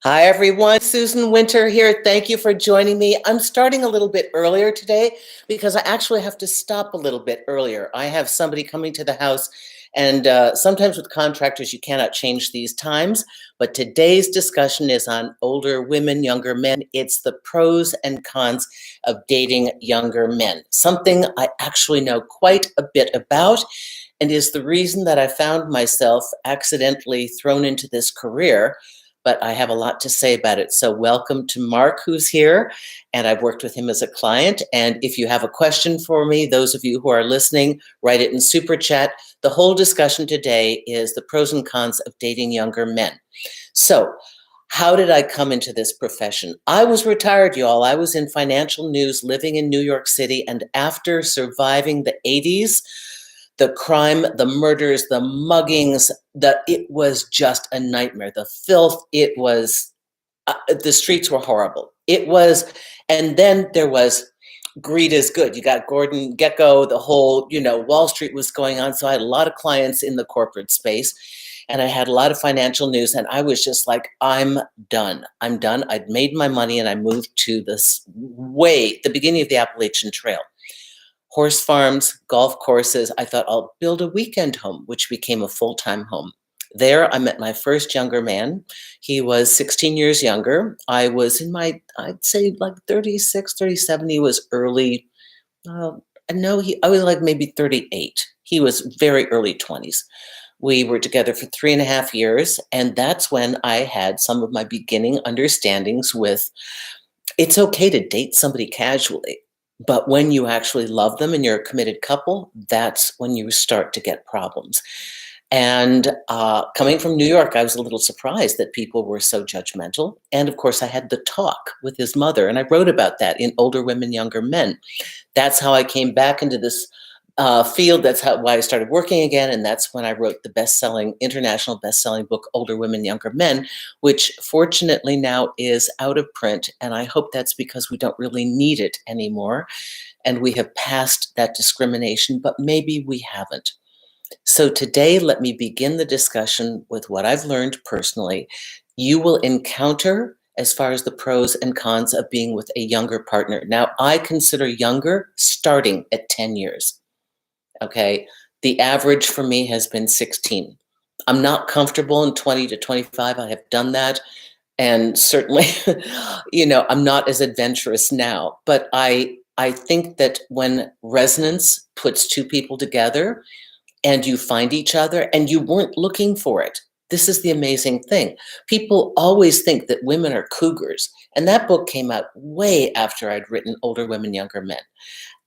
Hi, everyone. Susan Winter here. Thank you for joining me. I'm starting a little bit earlier today because I actually have to stop a little bit earlier. I have somebody coming to the house, and sometimes with contractors, you cannot change these times. But today's discussion is on older women, younger men. It's the pros and cons of dating younger men, something I actually know quite a bit about, and is the reason that I found myself accidentally thrown into this career, but I have a lot to say about it. So welcome to Mark, who's here, and I've worked with him as a client. And if you have a question for me, those of you who are listening, write it in Super Chat. The whole discussion today is the pros and cons of dating younger men. So how did I come into this profession? I was retired, y'all. I was in financial news, living in New York City, and after surviving the 80s, the crime, the murders, the muggings, it was just a nightmare. The filth, it was, the streets were horrible. It was, and then there was greed is good. You got Gordon Gekko, the whole, Wall Street was going on. So I had a lot of clients in the corporate space, and I had a lot of financial news, and I was just like, I'm done. I'm done. I'd made my money, and I moved to the beginning of the Appalachian Trail. Horse farms, golf courses. I thought I'll build a weekend home, which became a full-time home. There, I met my first younger man. He was 16 years younger. I was in I'd say like 36, 37. He was early. I was like maybe 38. He was very early 20s. We were together for 3.5 years, and that's when I had some of my beginning understandings with it's okay to date somebody casually. But when you actually love them and you're a committed couple, that's when you start to get problems. And coming from New York, I was a little surprised that people were so judgmental. And of course, I had the talk with his mother, and I wrote about that in Older Women, Younger Men. That's how I came back into this field. That's why I started working again. And that's when I wrote the international best-selling book, Older Women, Younger Men, which fortunately now is out of print. And I hope that's because we don't really need it anymore. And we have passed that discrimination, but maybe we haven't. So today, let me begin the discussion with what I've learned personally. You will encounter as far as the pros and cons of being with a younger partner. Now, I consider younger starting at 10 years. Okay. The average for me has been 16. I'm not comfortable in 20 to 25. I have done that. And certainly, I'm not as adventurous now. But I think that when resonance puts two people together and you find each other and you weren't looking for it, this is the amazing thing. People always think that women are cougars. And that book came out way after I'd written Older Women, Younger Men.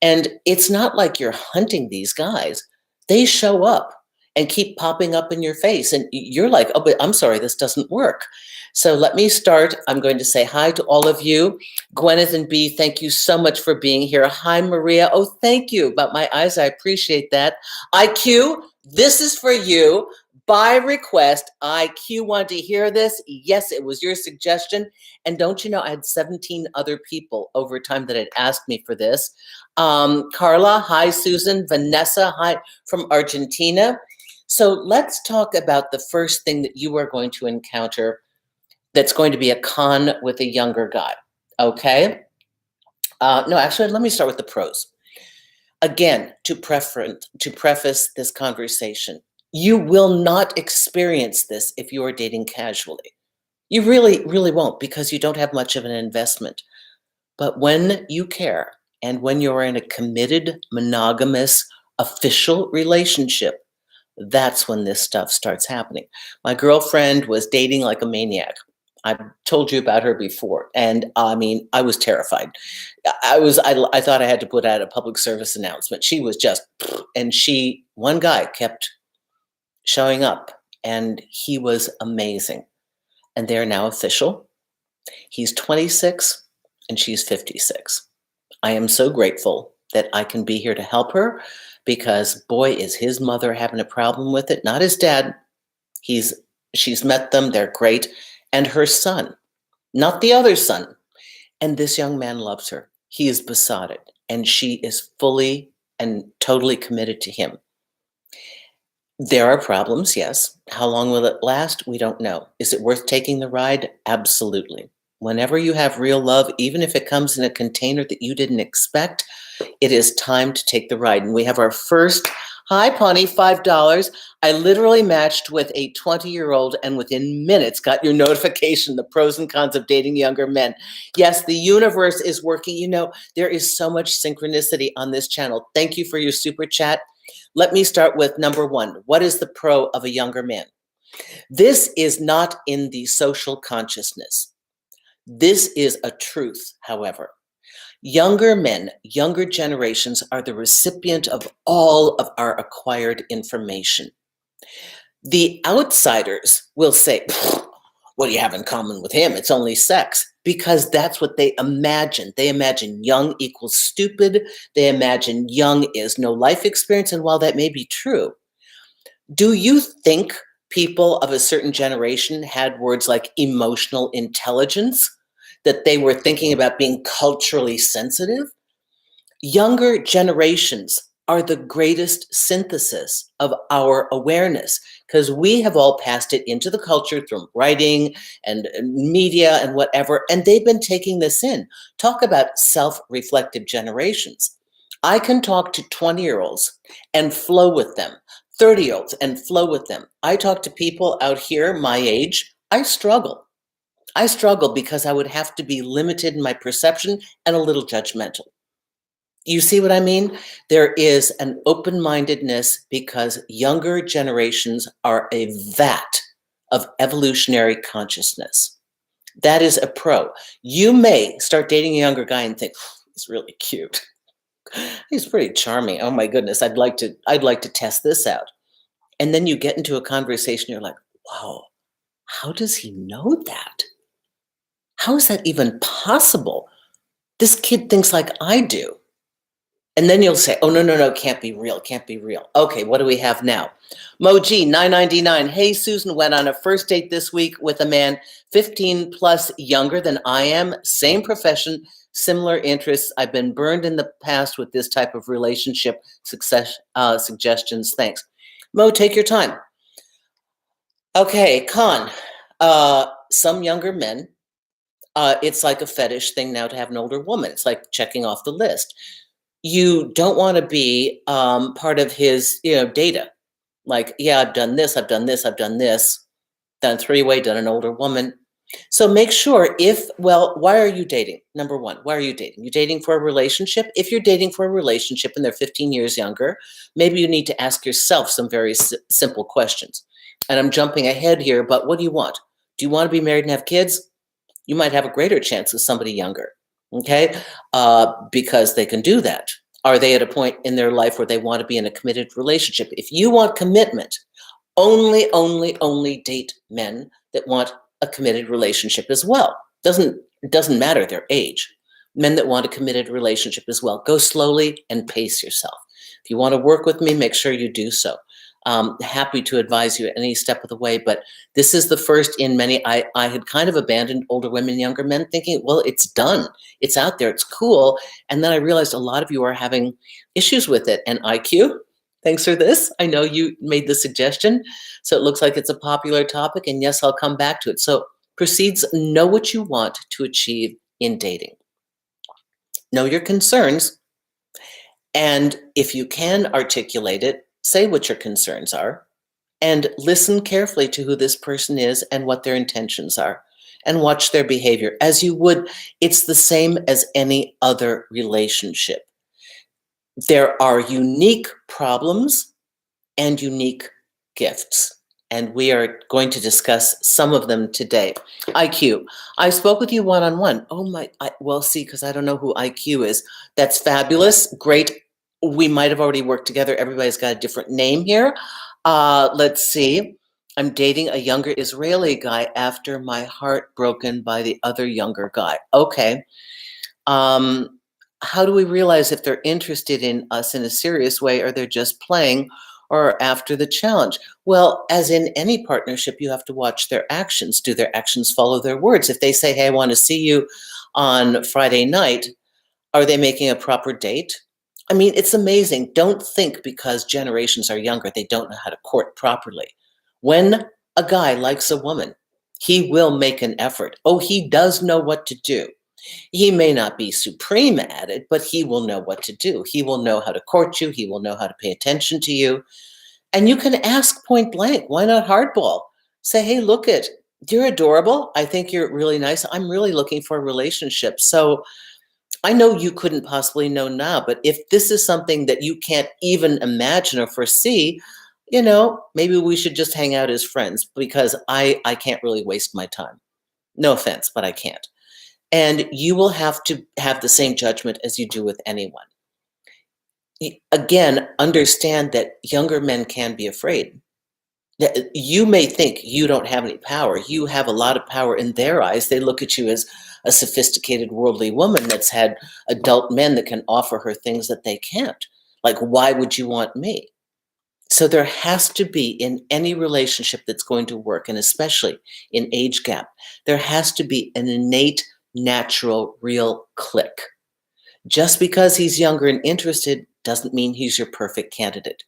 And it's not like you're hunting these guys. They show up and keep popping up in your face. And you're like, oh, but I'm sorry, this doesn't work. So let me start. I'm going to say hi to all of you. Gwyneth and B, thank you so much for being here. Hi, Maria. Oh, thank you. About my eyes, I appreciate that. IQ, this is for you. By request, IQ wanted to hear this. Yes, it was your suggestion. And don't you know, I had 17 other people over time that had asked me for this. Carla, hi, Susan. Vanessa, hi, from Argentina. So let's talk about the first thing that you are going to encounter that's going to be a con with a younger guy, okay? No, actually, let me start with the pros. Again, to preface this conversation, you will not experience this if you are dating casually. You really, really won't, because you don't have much of an investment. But when you care and when you're in a committed, monogamous, official relationship, that's when this stuff starts happening. My girlfriend was dating like a maniac. I've told you about her before. And I mean, I was terrified. I thought I had to put out a public service announcement. She was just, and one guy kept showing up, and he was amazing. And they're now official. He's 26 and she's 56. I am so grateful that I can be here to help her, because boy, is his mother having a problem with it. Not his dad. She's met them. They're great. And her son, not the other son. And this young man loves her. He is besotted, and she is fully and totally committed to him. There are problems, yes. How long will it last? We don't know. Is it worth taking the ride? Absolutely. Whenever you have real love, even if it comes in a container that you didn't expect, it is time to take the ride. And we have our first, hi, Pawnee, $5. I literally matched with a 20-year-old and within minutes got your notification, the pros and cons of dating younger men. Yes, the universe is working. There is so much synchronicity on this channel. Thank you for your super chat. Let me start with number one. What is the pro of a younger man? This is not in the social consciousness. This is a truth, however. Younger men, younger generations are the recipient of all of our acquired information. The outsiders will say, what do you have in common with him? It's only sex. Because that's what they imagine. They imagine young equals stupid. They imagine young is no life experience. And while that may be true, do you think people of a certain generation had words like emotional intelligence, that they were thinking about being culturally sensitive? Younger generations are the greatest synthesis of our awareness because we have all passed it into the culture through writing and media and whatever, and they've been taking this in. Talk about self-reflective generations. I can talk to 20-year-olds and flow with them, 30-year-olds and flow with them. I talk to people out here my age. I struggle. I struggle because I would have to be limited in my perception and a little judgmental. You see what I mean? There is an open-mindedness because younger generations are a vat of evolutionary consciousness. That is a pro. You may start dating a younger guy and think, he's really cute. He's pretty charming. Oh my goodness, I'd like to test this out. And then you get into a conversation, you're like, wow, how does he know that? How is that even possible? This kid thinks like I do. And then you'll say, oh, no, can't be real, can't be real. Okay, what do we have now? Moji, $9.99. Hey, Susan, went on a first date this week with a man 15 plus younger than I am, same profession, similar interests. I've been burned in the past with this type of relationship suggestions. Thanks. Mo, take your time. Okay, Con, some younger men, it's like a fetish thing now to have an older woman. It's like checking off the list. You don't want to be part of his, data. Like, yeah, I've done this, I've done this, I've done this, done three-way, done an older woman. So make sure why are you dating? Number one, why are you dating? You dating for a relationship? If you're dating for a relationship and they're 15 years younger, maybe you need to ask yourself some very simple questions. And I'm jumping ahead here, but what do you want? Do you want to be married and have kids? You might have a greater chance with somebody younger. Okay, because they can do that. Are they at a point in their life where they want to be in a committed relationship? If you want commitment, only date men that want a committed relationship as well. Doesn't matter their age. Men that want a committed relationship as well. Go slowly and pace yourself. If you want to work with me, make sure you do so. Happy to advise you at any step of the way, but this is the first in many. I had kind of abandoned older women, younger men, thinking, well, it's done. It's out there. It's cool. And then I realized a lot of you are having issues with it. And IQ, thanks for this. I know you made the suggestion. So it looks like it's a popular topic. And yes, I'll come back to it. So proceeds, know what you want to achieve in dating. Know your concerns. And if you can articulate it, say what your concerns are and listen carefully to who this person is and what their intentions are and watch their behavior as you would. It's the same as any other relationship. There are unique problems and unique gifts, and we are going to discuss some of them today. IQ, I spoke with you one-on-one. Oh my, see, because I don't know who IQ is. That's fabulous, great. We might have already worked together. Everybody's got a different name here. Let's see. I'm dating a younger Israeli guy after my heart broken by the other younger guy. Okay. How do we realize if they're interested in us in a serious way or they're just playing or after the challenge? Well, as in any partnership, you have to watch their actions. Do their actions follow their words? If they say, hey, I want to see you on Friday night, are they making a proper date? I mean, it's amazing. Don't think because generations are younger, they don't know how to court properly. When a guy likes a woman, he will make an effort. Oh, he does know what to do. He may not be supreme at it, but he will know what to do. He will know how to court you. He will know how to pay attention to you. And you can ask point blank, why not hardball? Say, hey, look it, you're adorable. I think you're really nice. I'm really looking for a relationship. So I know you couldn't possibly know now, but if this is something that you can't even imagine or foresee, maybe we should just hang out as friends because I can't really waste my time. No offense, but I can't. And you will have to have the same judgment as you do with anyone. Again, understand that younger men can be afraid. You may think you don't have any power. You have a lot of power in their eyes. They look at you as a sophisticated worldly woman that's had adult men that can offer her things that they can't. Like, why would you want me? So there has to be in any relationship that's going to work, and especially in age gap, there has to be an innate, natural, real click. Just because he's younger and interested doesn't mean he's your perfect candidate.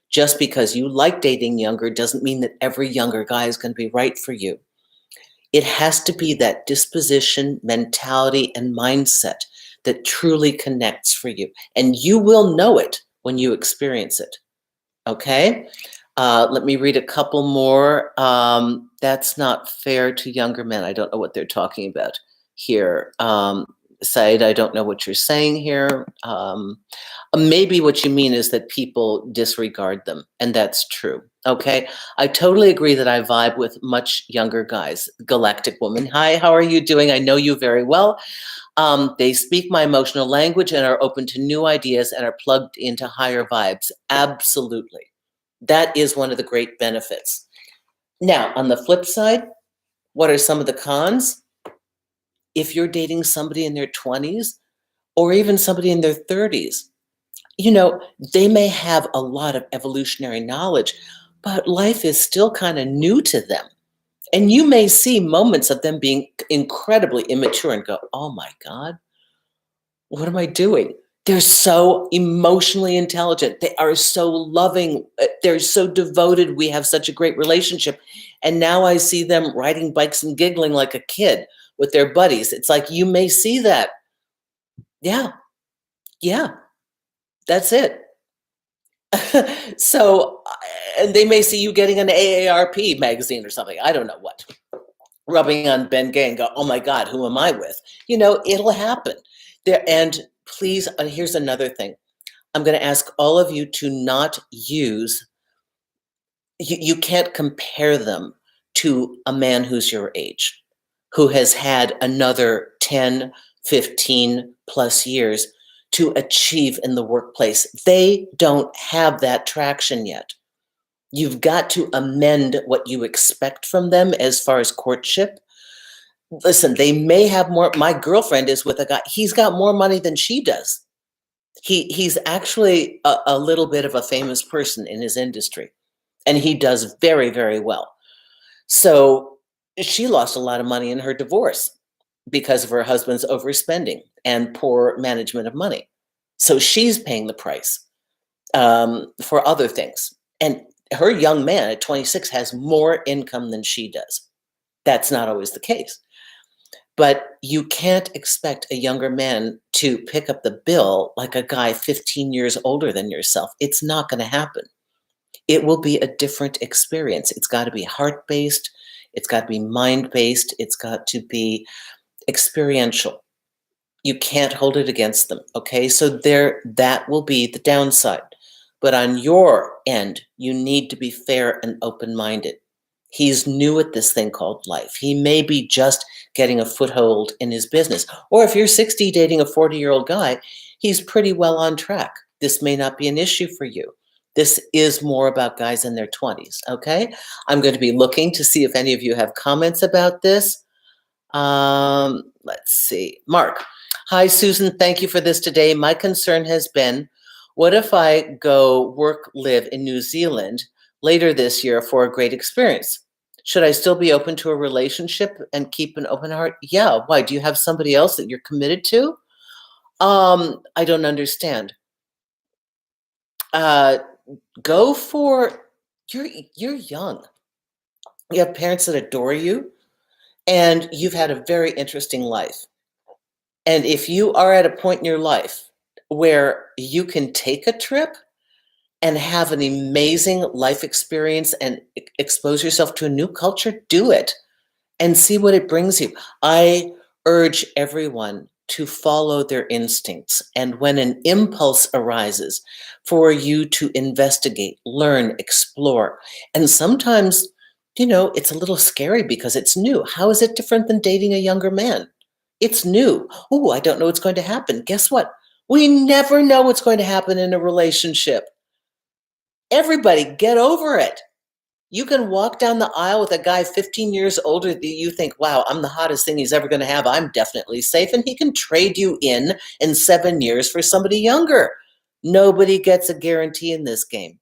Just because you like dating younger doesn't mean that every younger guy is going to be right for you. It has to be that disposition, mentality, and mindset that truly connects for you. And you will know it when you experience it. Okay? Let me read a couple more. That's not fair to younger men. I don't know what they're talking about here. Said, I don't know what you're saying here. Maybe what you mean is that people disregard them, and that's true. Okay, I totally agree that I vibe with much younger guys. Galactic Woman, hi, how are you doing? I know you very well. They speak my emotional language and are open to new ideas and are plugged into higher vibes. Absolutely. That is one of the great benefits. Now, on the flip side, what are some of the cons? If you're dating somebody in their 20s or even somebody in their 30s, they may have a lot of evolutionary knowledge, but life is still kind of new to them. And you may see moments of them being incredibly immature and go, oh my God, what am I doing? They're so emotionally intelligent. They are so loving. They're so devoted. We have such a great relationship. And now I see them riding bikes and giggling like a kid with their buddies. It's like, you may see that. Yeah. Yeah. That's it. So, and they may see you getting an AARP magazine or something. I don't know what. Rubbing on Ben Gay and go, oh my God, who am I with? It'll happen. There, and please, here's another thing. I'm going to ask all of you to not use, you can't compare them to a man who's your age, who has had another 10, 15 plus years to achieve in the workplace. They don't have that traction yet. You've got to amend what you expect from them as far as courtship. Listen, they may have more. My girlfriend is with a guy, he's got more money than she does. He's actually a little bit of a famous person in his industry, and he does very, very well. So she lost a lot of money in her divorce because of her husband's overspending and poor management of money. So she's paying the price for other things. And her young man at 26 has more income than she does. That's not always the case. But you can't expect a younger man to pick up the bill like a guy 15 years older than yourself. It's not going to happen. It will be a different experience. It's got to be heart-based. It's got to be mind-based. It's got to be experiential. You can't hold it against them, okay? So that will be the downside. But on your end, you need to be fair and open-minded. He's new at this thing called life. He may be just getting a foothold in his business. Or if you're 60 dating a 40-year-old guy, he's pretty well on track. This may not be an issue for you. This is more about guys in their 20s, okay? I'm going to be looking to see if any of you have comments about this. Let's see. Mark. Hi, Susan. Thank you for this today. My concern has been, what if I go work, live in New Zealand later this year for a great experience? Should I still be open to a relationship and keep an open heart? Yeah. Why? Do you have somebody else that you're committed to? I don't understand. Uh, go for you're young. You have parents that adore you, and you've had a very interesting life. And if you are at a point in your life where you can take a trip and have an amazing life experience and expose yourself to a new culture, do it and see what it brings you. I urge everyone to follow their instincts. And when an impulse arises, for you to investigate, learn, explore. And sometimes, it's a little scary because it's new. How is it different than dating a younger man? It's new. Oh, I don't know what's going to happen. Guess what? We never know what's going to happen in a relationship. Everybody get over it. You can walk down the aisle with a guy 15 years older that you think, wow, I'm the hottest thing he's ever going to have. I'm definitely safe. And he can trade you in 7 years for somebody younger. Nobody gets a guarantee in this game.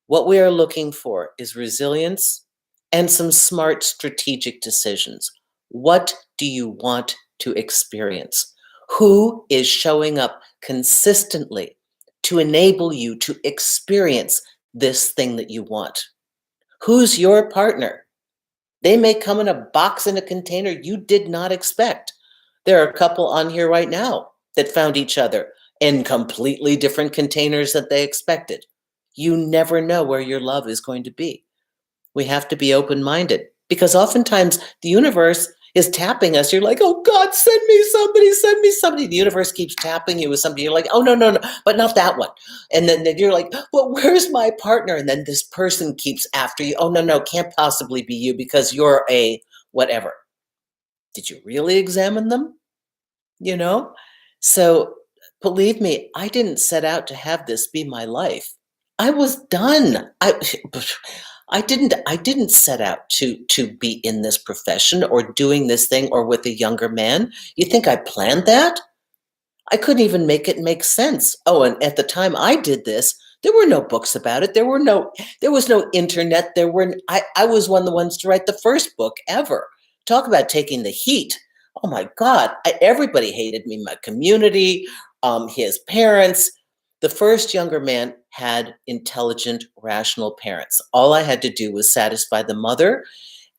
What we are looking for is resilience and some smart strategic decisions. What do you want to experience? Who is showing up consistently to enable you to experience this thing that you want? Who's your partner? They may come in a box in a container you did not expect. There are a couple on here right now that found each other in completely different containers that they expected. You never know where your love is going to be. We have to be open-minded because oftentimes the universe is tapping us. You're like, oh God, send me somebody, send me somebody. The universe keeps tapping you with somebody. You're like, oh, no, no, no, but not that one. And then you're like, well, where's my partner? And then this person keeps after you. Oh, no, no, can't possibly be you because you're a whatever. Did you really examine them? You know? So believe me, I didn't set out to have this be my life. I was done. I didn't set out to be in this profession or doing this thing or with a younger man. You think I planned that? I couldn't even make it make sense. Oh, and at the time I did this, there were no books about it. There was no internet. I was one of the ones to write the first book ever. Talk about taking the heat. Oh my God. Everybody hated me, my community, his parents. The first younger man had intelligent, rational parents. All I had to do was satisfy the mother.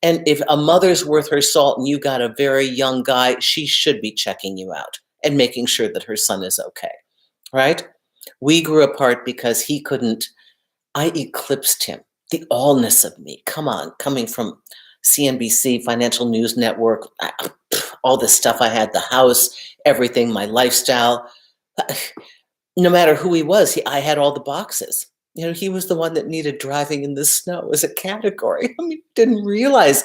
And if a mother's worth her salt and you got a very young guy, she should be checking you out and making sure that her son is okay, right? We grew apart because he couldn't, I eclipsed him. The allness of me, come on, coming from CNBC, Financial News Network, all the stuff I had, the house, everything, my lifestyle. No matter who he was, I had all the boxes. He was the one that needed driving in the snow as a category. I mean, didn't realize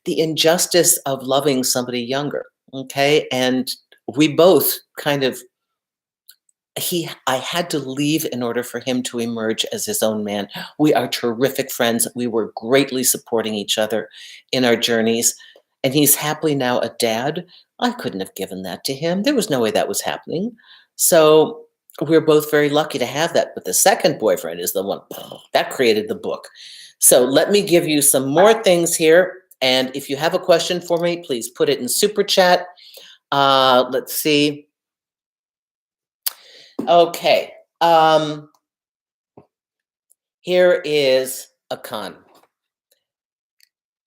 the injustice of loving somebody younger. Okay. And we both kind of, I had to leave in order for him to emerge as his own man. We are terrific friends. We were greatly supporting each other in our journeys. And he's happily now a dad. I couldn't have given that to him. There was no way that was happening. So we're both very lucky to have that. But the second boyfriend is the one that created the book. So let me give you some more things here. And if you have a question for me, please put it in super chat. Let's see. Okay. Here is a con.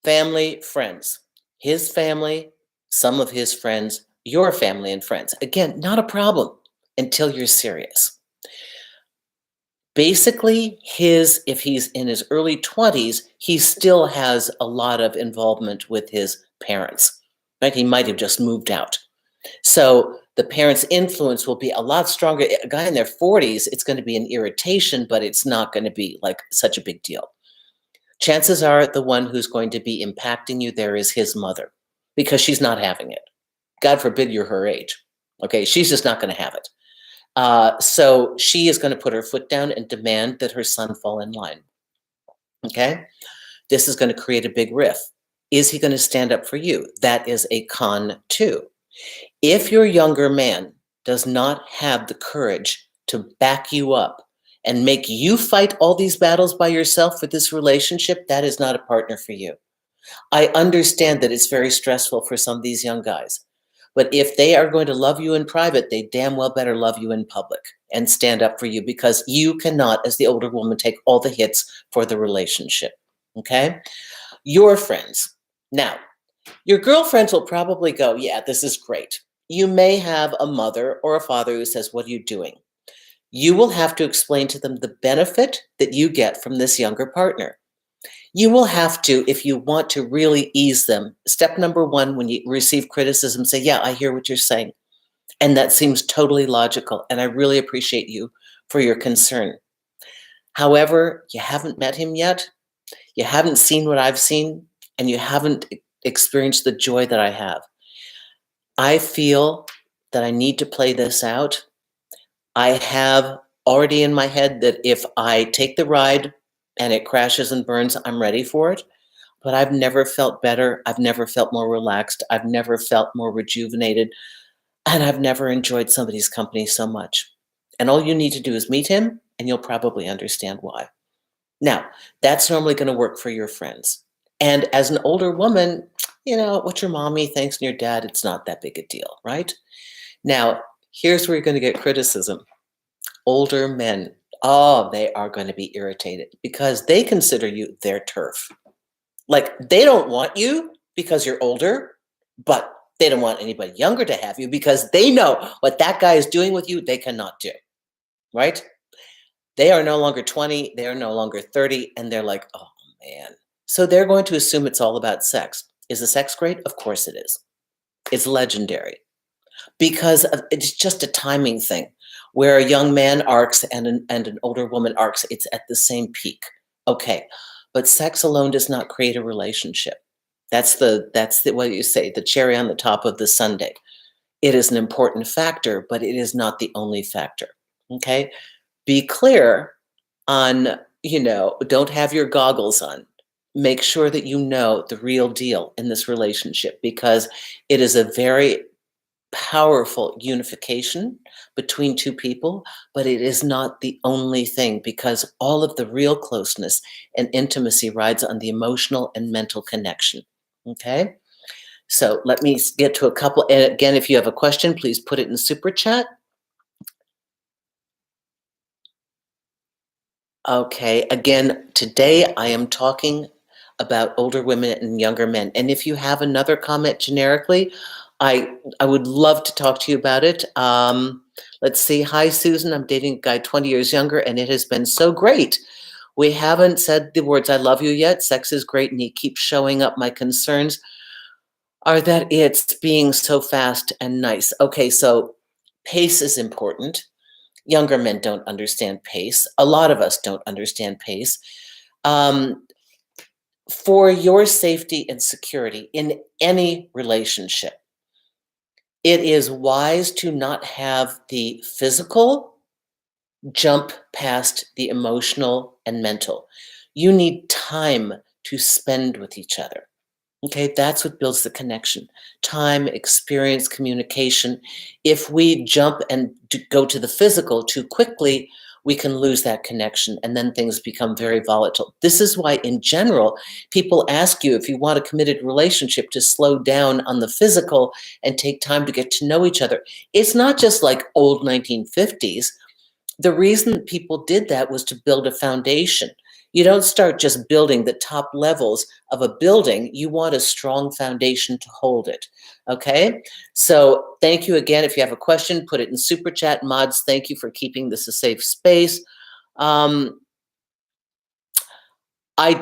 Family, friends. His family, some of his friends, your family and friends. Again, not a problem until you're serious. Basically, if he's in his early 20s, he still has a lot of involvement with his parents. Right? He might have just moved out. So the parents' influence will be a lot stronger. A guy in their 40s, it's going to be an irritation, but it's not going to be like such a big deal. Chances are the one who's going to be impacting you there is his mother, because she's not having it. God forbid you're her age. Okay, she's just not going to have it. So she is going to put her foot down and demand that her son fall in line. Okay, this is going to create a big rift. Is he going to stand up for you? That is a con too. If your younger man does not have the courage to back you up and make you fight all these battles by yourself for this relationship, that is not a partner for you. I understand that it's very stressful for some of these young guys, but if they are going to love you in private, they damn well better love you in public. and stand up for you, because you cannot, as the older woman, take all the hits for the relationship. Okay? Your friends. Now, your girlfriends will probably go, yeah, this is great. You may have a mother or a father who says, what are you doing? You will have to explain to them the benefit that you get from this younger partner. You will have to, if you want to really ease them, step number one, when you receive criticism, say, yeah, I hear what you're saying. And that seems totally logical. And I really appreciate you for your concern. However, you haven't met him yet. You haven't seen what I've seen, and you haven't experienced the joy that I have. I feel that I need to play this out. I have already in my head that if I take the ride and it crashes and burns, I'm ready for it. But I've never felt better. I've never felt more relaxed. I've never felt more rejuvenated. And I've never enjoyed somebody's company so much. And all you need to do is meet him, and you'll probably understand why. Now, that's normally going to work for your friends. And as an older woman, what your mommy thinks and your dad, it's not that big a deal, right? Now, here's where you're going to get criticism. Older men, oh, they are going to be irritated because they consider you their turf. Like, they don't want you because you're older, but they don't want anybody younger to have you because they know what that guy is doing with you, they cannot do, right? They are no longer 20, they are no longer 30, and they're like, oh man. So they're going to assume it's all about sex. Is the sex great? Of course it is. It's legendary because it's just a timing thing. Where a young man arcs and an older woman arcs, it's at the same peak. Okay, but sex alone does not create a relationship. That's the what you say, the cherry on the top of the sundae. It is an important factor, but it is not the only factor. Okay, be clear on, don't have your goggles on. Make sure that you know the real deal in this relationship, because it is a very powerful unification between two people, but it is not the only thing, because all of the real closeness and intimacy rides on the emotional and mental connection. Okay? So let me get to a couple. And again, if you have a question, please put it in super chat. Okay, again, today I am talking about older women and younger men. And if you have another comment generically, I would love to talk to you about it. Let's see. Hi, Susan. I'm dating a guy 20 years younger, and it has been so great. We haven't said the words I love you yet. Sex is great, and he keeps showing up. My concerns are that it's being so fast and nice. Okay, so pace is important. Younger men don't understand pace. A lot of us don't understand pace. Um, for your safety and security in any relationship, it is wise to not have the physical jump past the emotional and mental. You need time to spend with each other. Okay, that's what builds the connection. Time, experience, communication. If we jump and go to the physical too quickly, we can lose that connection, and then things become very volatile. This is why, in general, people ask you, if you want a committed relationship, to slow down on the physical and take time to get to know each other. It's not just like old 1950s. The reason people did that was to build a foundation. You don't start just building the top levels of a building. You want a strong foundation to hold it. Okay? So thank you again. If you have a question, put it in super chat. Mods, thank you for keeping this a safe space. I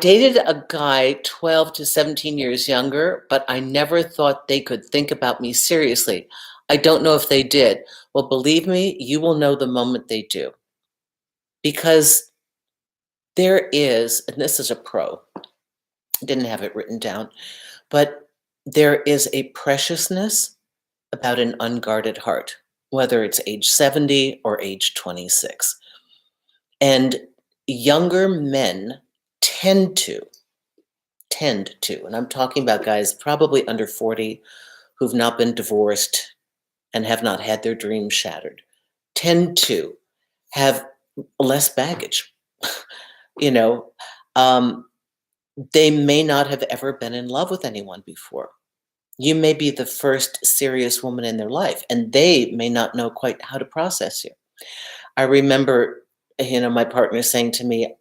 dated a guy 12 to 17 years younger, but I never thought they could think about me seriously. I don't know if they did. Well, believe me, you will know the moment they do. Because there is, and this is a pro, I didn't have it written down, but there is a preciousness about an unguarded heart, whether it's age 70 or age 26. And younger men tend to, and I'm talking about guys probably under 40 who've not been divorced and have not had their dreams shattered, tend to have less baggage. You know, they may not have ever been in love with anyone before. You may be the first serious woman in their life, and they may not know quite how to process you. I remember, my partner saying to me,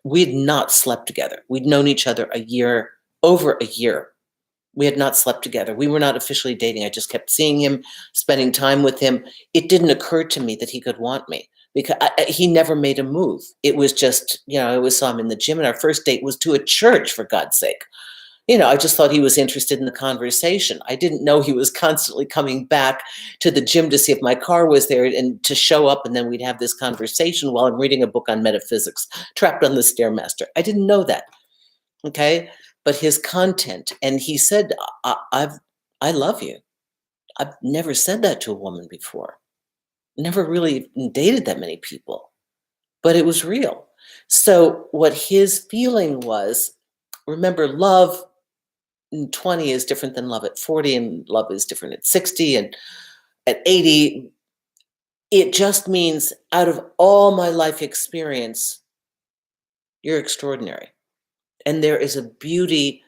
we'd not slept together. We'd known each other over a year. We had not slept together. We were not officially dating. I just kept seeing him, spending time with him. It didn't occur to me that he could want me because he never made a move. It was just, I always saw him in the gym, and our first date was to a church, for God's sake. I just thought he was interested in the conversation. I didn't know he was constantly coming back to the gym to see if my car was there and to show up, and then we'd have this conversation while I'm reading a book on metaphysics, trapped on the Stairmaster. I didn't know that. Okay. But his content, and he said, I love you. I've never said that to a woman before. Never really dated that many people, but it was real. So what his feeling was, remember, love in 20 is different than love at 40, and love is different at 60 and at 80. It just means out of all my life experience, you're extraordinary. And there is a beauty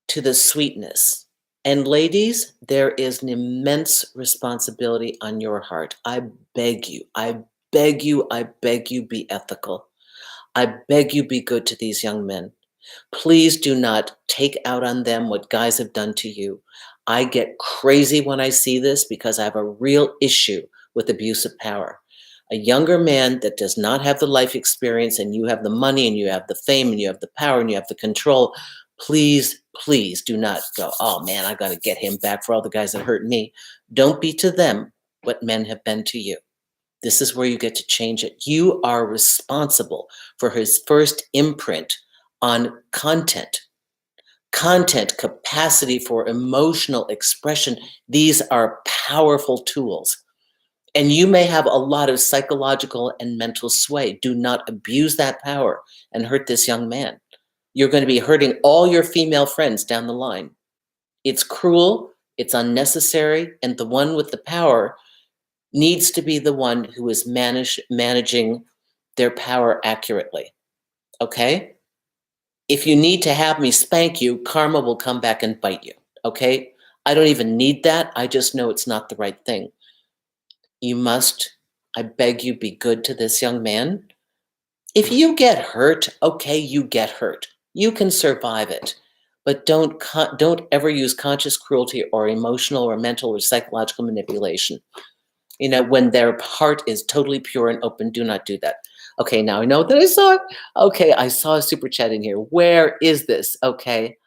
to the sweetness. And ladies, there is an immense responsibility on your heart. I beg you, I beg you, I beg you, be ethical. I beg you, be good to these young men. Please do not take out on them what guys have done to you. I get crazy when I see this because I have a real issue with abuse of power. A younger man that does not have the life experience, and you have the money and you have the fame and you have the power and you have the control, please, please do not go, oh man, I got to get him back for all the guys that hurt me. Don't be to them what men have been to you. This is where you get to change it. You are responsible for his first imprint on content, capacity for emotional expression. These are powerful tools. And you may have a lot of psychological and mental sway. Do not abuse that power and hurt this young man. You're going to be hurting all your female friends down the line. It's cruel, it's unnecessary, and the one with the power needs to be the one who is managing their power accurately. Okay? If you need to have me spank you, karma will come back and bite you. Okay? I don't even need that. I just know it's not the right thing. You must, I beg you, be good to this young man. If you get hurt, okay, you get hurt. You can survive it. But don't ever use conscious cruelty or emotional or mental or psychological manipulation. When their heart is totally pure and open, do not do that. Okay, now I know that I saw it. Okay, I saw a super chat in here. Where is this? Okay,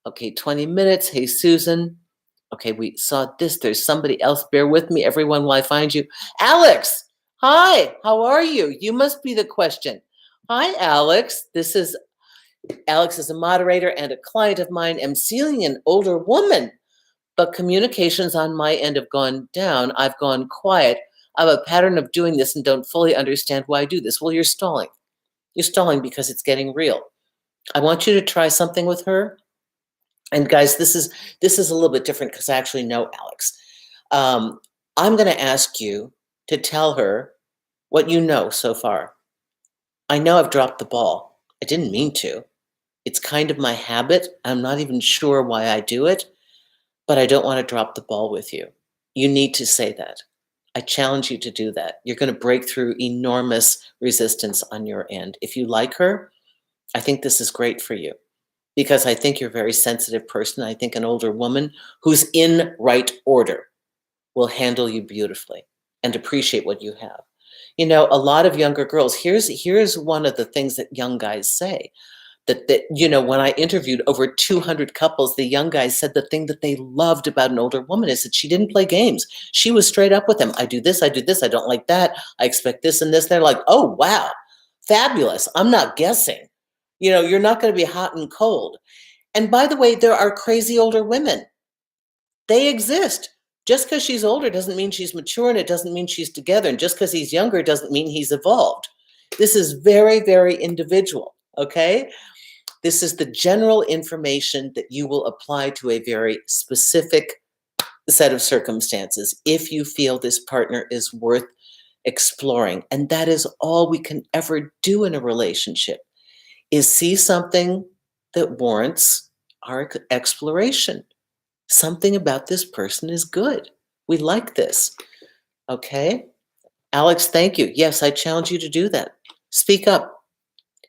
20 minutes. Hey, Susan. Okay, we saw this. There's somebody else. Bear with me, everyone, while I find you. Alex, hi, how are you? You must be the question. Hi, Alex. Alex is a moderator and a client of mine, emceeing an older woman, but communications on my end have gone down. I've gone quiet. I have a pattern of doing this and don't fully understand why I do this. Well, you're stalling. You're stalling because it's getting real. I want you to try something with her. And guys, this is a little bit different because I actually know Alex. I'm going to ask you to tell her what you know so far. I know I've dropped the ball. I didn't mean to. It's kind of my habit. I'm not even sure why I do it, but I don't want to drop the ball with you. You need to say that. I challenge you to do that. You're going to break through enormous resistance on your end. If you like her, I think this is great for you because I think you're a very sensitive person. I think an older woman who's in right order will handle you beautifully and appreciate what you have. A lot of younger girls, here's one of the things that young guys say. That when I interviewed over 200 couples, the young guys said the thing that they loved about an older woman is that she didn't play games. She was straight up with them. I do this, I don't like that. I expect this and this. They're like, oh, wow, fabulous. I'm not guessing. You're not going to be hot and cold. And by the way, there are crazy older women. They exist. Just because she's older doesn't mean she's mature, and it doesn't mean she's together. And just because he's younger doesn't mean he's evolved. This is very, very individual, okay? This is the general information that you will apply to a very specific set of circumstances if you feel this partner is worth exploring. And that is all we can ever do in a relationship, is see something that warrants our exploration. Something about this person is good. We like this, okay? Alex, thank you. Yes, I challenge you to do that. Speak up.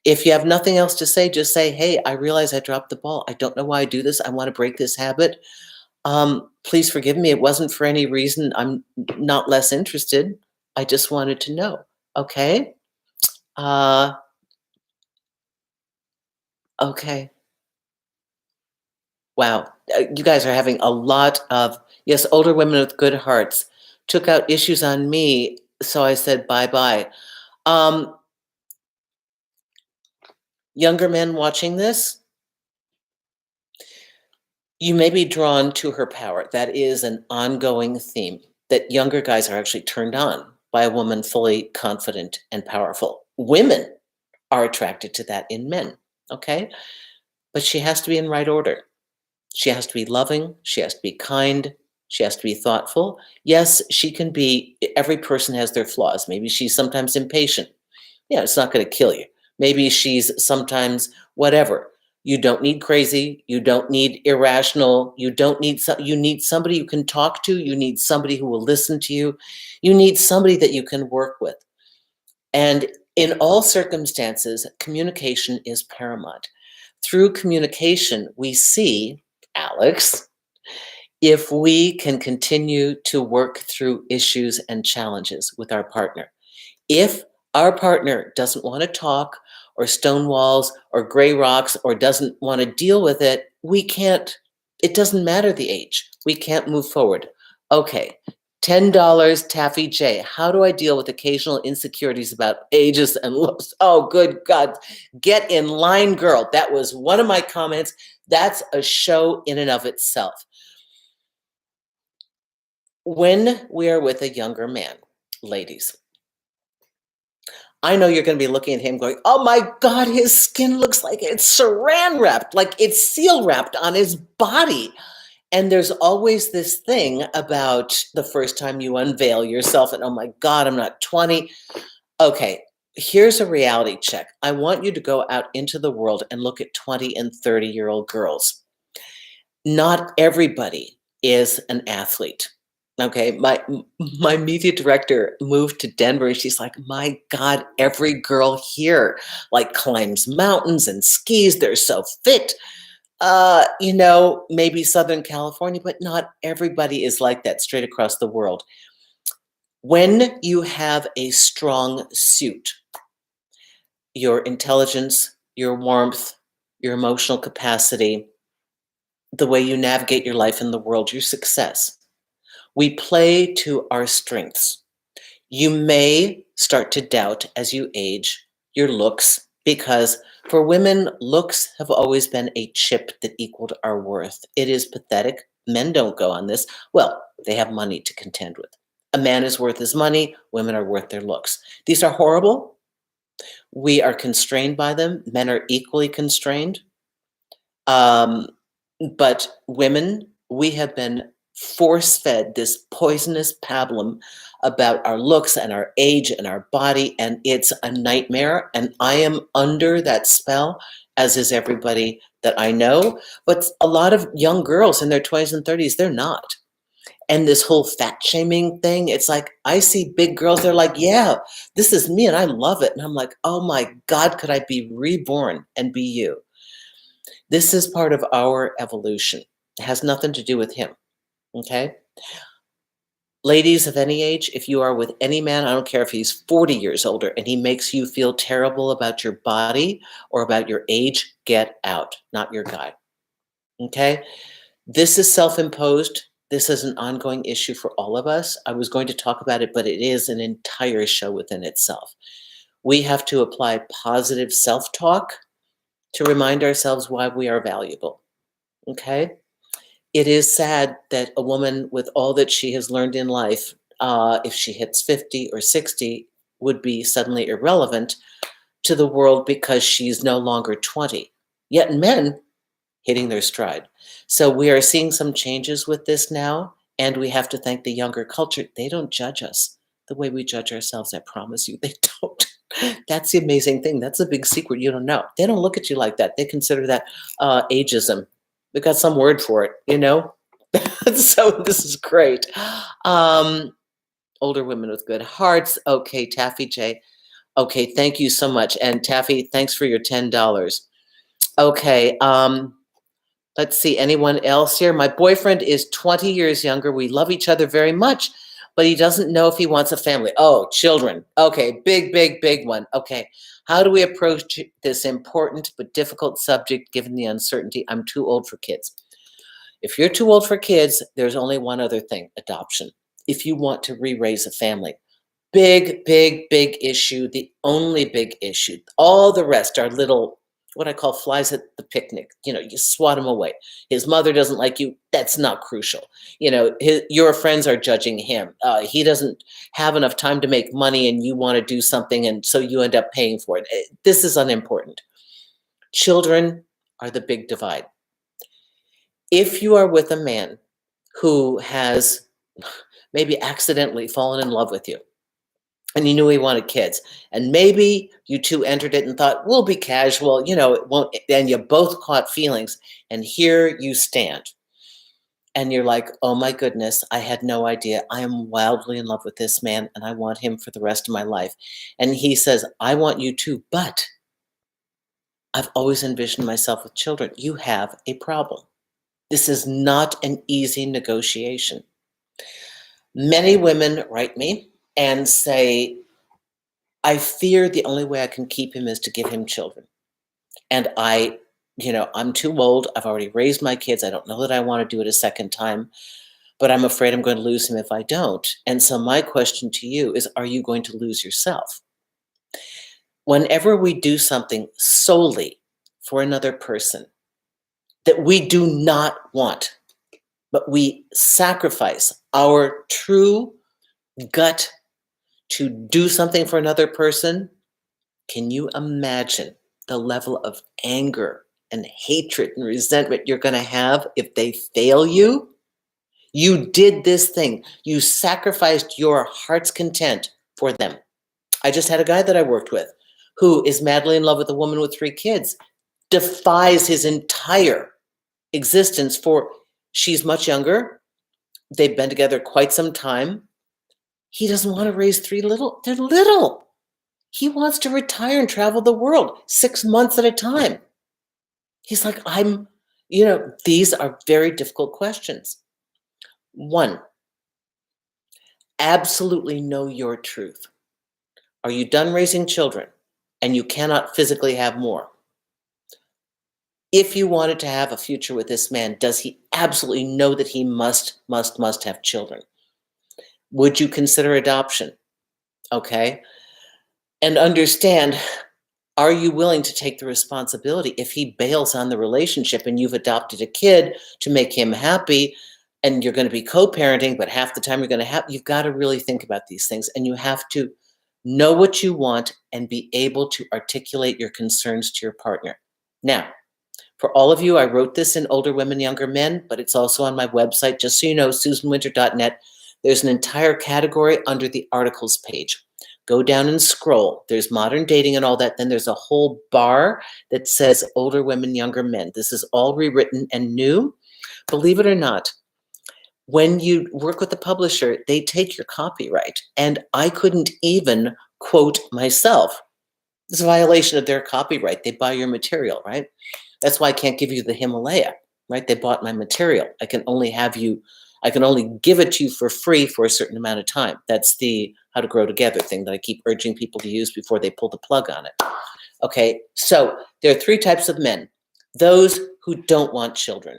If you have nothing else to say, just say, hey, I realize I dropped the ball. I don't know why I do this. I want to break this habit. Please forgive me. It wasn't for any reason. I'm not less interested. I just wanted to know. Okay. Uh, okay. Wow. You guys are having a lot of, yes, older women with good hearts took out issues on me. So I said, bye bye. Um, Younger men watching this, you may be drawn to her power. That is an ongoing theme, that younger guys are actually turned on by a woman fully confident and powerful. Women are attracted to that in men, okay? But she has to be in right order. She has to be loving, she has to be kind, she has to be thoughtful. Yes, she can be, every person has their flaws. Maybe she's sometimes impatient. Yeah, it's not going to kill you. Maybe she's sometimes whatever. You don't need crazy. You don't need irrational. You don't need you need somebody you can talk to. You need somebody who will listen to you. You need somebody that you can work with. And in all circumstances, communication is paramount. Through communication, we see, Alex, if we can continue to work through issues and challenges with our partner. If our partner doesn't want to talk or stone walls or gray rocks or doesn't want to deal with it, we can't, it doesn't matter the age. We can't move forward. Okay, $10, Taffy J. How do I deal with occasional insecurities about ages and looks? Oh, good God. Get in line, girl. That was one of my comments. That's a show in and of itself. When we are with a younger man, ladies, I know you're going to be looking at him going, oh my God, his skin looks like it's saran wrapped, like it's seal wrapped on his body. And there's always this thing about the first time you unveil yourself and, oh my God, I'm not 20. Okay, here's a reality check. I want you to go out into the world and look at 20 and 30-year-old girls. Not everybody is an athlete. Okay, my media director moved to Denver and she's like, my God, every girl here like climbs mountains and skis. They're so fit. Maybe Southern California, but not everybody is like that straight across the world. When you have a strong suit, your intelligence, your warmth, your emotional capacity, the way you navigate your life in the world, your success, we play to our strengths. You may start to doubt as you age your looks because for women, looks have always been a chip that equaled our worth. It is pathetic. Men don't go on this. Well, they have money to contend with. A man is worth his money. Women are worth their looks. These are horrible. We are constrained by them. Men are equally constrained. But women, we have been force-fed this poisonous pablum about our looks and our age and our body, and it's a nightmare. And I am under that spell, as is everybody that I know. But a lot of young girls in their 20s and 30s, they're not. And this whole fat shaming thing, it's like, I see big girls, they're like, yeah, this is me and I love it. And I'm like, oh my God, could I be reborn and be you? This is part of our evolution. It has nothing to do with him, okay? Ladies of any age, if you are with any man, I don't care if he's 40 years older and he makes you feel terrible about your body or about your age, get out, not your guy, okay? This is self-imposed. This is an ongoing issue for all of us. I was going to talk about it, but it is an entire show within itself. We have to apply positive self-talk to remind ourselves why we are valuable, okay? It is sad that a woman with all that she has learned in life, if she hits 50 or 60, would be suddenly irrelevant to the world because she's no longer 20. Yet men hitting their stride. So we are seeing some changes with this now, and we have to thank the younger culture. They don't judge us the way we judge ourselves. I promise you, they don't. That's the amazing thing. That's a big secret you don't know. They don't look at you like that. They consider that ageism. We've got some word for it, So this is great. Older women with good hearts. Okay, Taffy J. Okay, thank you so much. And Taffy, thanks for your $10. Okay, let's see, anyone else here? My boyfriend is 20 years younger. We love each other very much, but he doesn't know if he wants a family. Oh, children. Okay, big, big, big one. Okay, how do we approach this important but difficult subject given the uncertainty? I'm too old for kids. If you're too old for kids, there's only one other thing, adoption. If you want to re-raise a family. Big, big, big issue, the only big issue. All the rest are little, what I call flies at the picnic. You know, you swat him away. His mother doesn't like you. That's not crucial. You know, your friends are judging him. He doesn't have enough time to make money and you want to do something and so you end up paying for it. This is unimportant. Children are the big divide. If you are with a man who has maybe accidentally fallen in love with you, and you knew he wanted kids, and maybe you two entered it and thought, we'll be casual, you know, it won't, and you both caught feelings, and here you stand. And you're like, oh my goodness, I had no idea. I am wildly in love with this man, and I want him for the rest of my life. And he says, I want you too, but I've always envisioned myself with children. You have a problem. This is not an easy negotiation. Many women write me and say, I fear the only way I can keep him is to give him children. And I'm too old. I've already raised my kids. I don't know that I want to do it a second time, but I'm afraid I'm going to lose him if I don't. And so my question to you is, are you going to lose yourself? Whenever we do something solely for another person that we do not want, but we sacrifice our true gut to do something for another person, can you imagine the level of anger and hatred and resentment you're going to have if they fail you? You did this thing. You sacrificed your heart's content for them. I just had a guy that I worked with who is madly in love with a woman with 3 kids, defies his entire existence for, she's much younger. They've been together quite some time. He doesn't want to raise 3 little. They're little. He wants to retire and travel the world 6 months at a time. He's like, these are very difficult questions. 1, absolutely know your truth. Are you done raising children and you cannot physically have more? If you wanted to have a future with this man, does he absolutely know that he must have children? Would you consider adoption? Okay. And understand, are you willing to take the responsibility if he bails on the relationship and you've adopted a kid to make him happy and you're going to be co-parenting, but half the time you're going to have, you've got to really think about these things and you have to know what you want and be able to articulate your concerns to your partner. Now, for all of you, I wrote this in Older Women, Younger Men, but it's also on my website. Just so you know, susanwinter.net. There's an entire category under the articles page. Go down and scroll. There's modern dating and all that. Then there's a whole bar that says Older Women, Younger Men. This is all rewritten and new. Believe it or not, when you work with the publisher, they take your copyright. And I couldn't even quote myself. It's a violation of their copyright. They buy your material, right? That's why I can't give you the Himalaya, right? They bought my material. I can only give it to you for free for a certain amount of time. That's the How to Grow Together thing that I keep urging people to use before they pull the plug on it. Okay, so there are 3 types of men. Those who don't want children.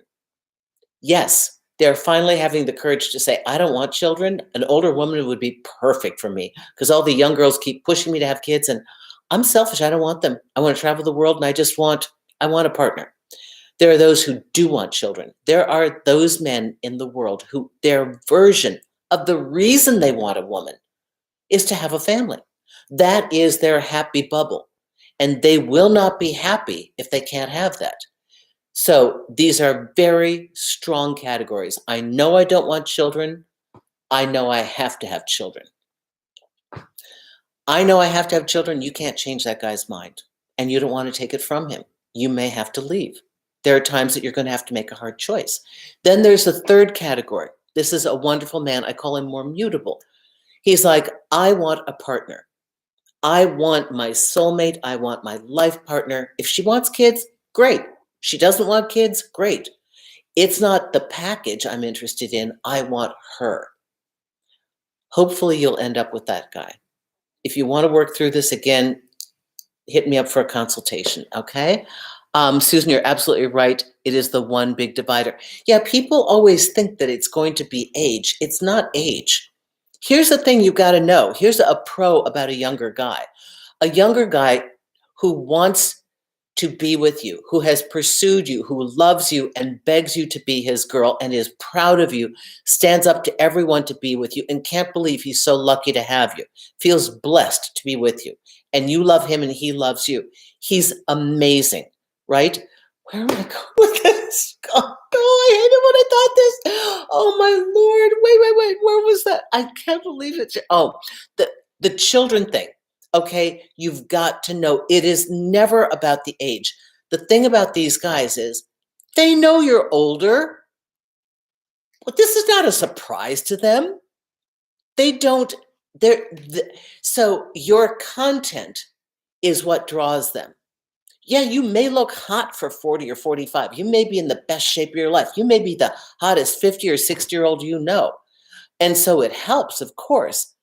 Yes, they're finally having the courage to say, I don't want children. An older woman would be perfect for me because all the young girls keep pushing me to have kids and I'm selfish. I don't want them. I want to travel the world and I want a partner. There are those who do want children. There are those men in the world who their version of the reason they want a woman is to have a family. That is their happy bubble. And they will not be happy if they can't have that. So these are very strong categories. I know I don't want children. I know I have to have children. I know I have to have children. You can't change that guy's mind. And you don't want to take it from him. You may have to leave. There are times that you're going to have to make a hard choice. Then there's a third category. This is a wonderful man. I call him more mutable. He's like, I want a partner. I want my soulmate. I want my life partner. If she wants kids, great. She doesn't want kids, great. It's not the package I'm interested in. I want her. Hopefully, you'll end up with that guy. If you want to work through this again, hit me up for a consultation, okay? Susan, you're absolutely right. It is the one big divider. Yeah, people always think that it's going to be age. It's not age. Here's the thing you got to know. Here's a pro about a younger guy. A younger guy who wants to be with you, who has pursued you, who loves you and begs you to be his girl and is proud of you, stands up to everyone to be with you and can't believe he's so lucky to have you, feels blessed to be with you. And you love him and he loves you. He's amazing, right? Where am I going with this? Oh, I hate it when I thought this. Oh my Lord. Wait. Where was that? I can't believe it. Oh, the children thing. Okay, you've got to know it is never about the age. The thing about these guys is they know you're older, but this is not a surprise to them. They don't, so your content is what draws them. Yeah, you may look hot for 40 or 45. You may be in the best shape of your life. You may be the hottest 50 or 60-year-old you know. And so it helps, of course.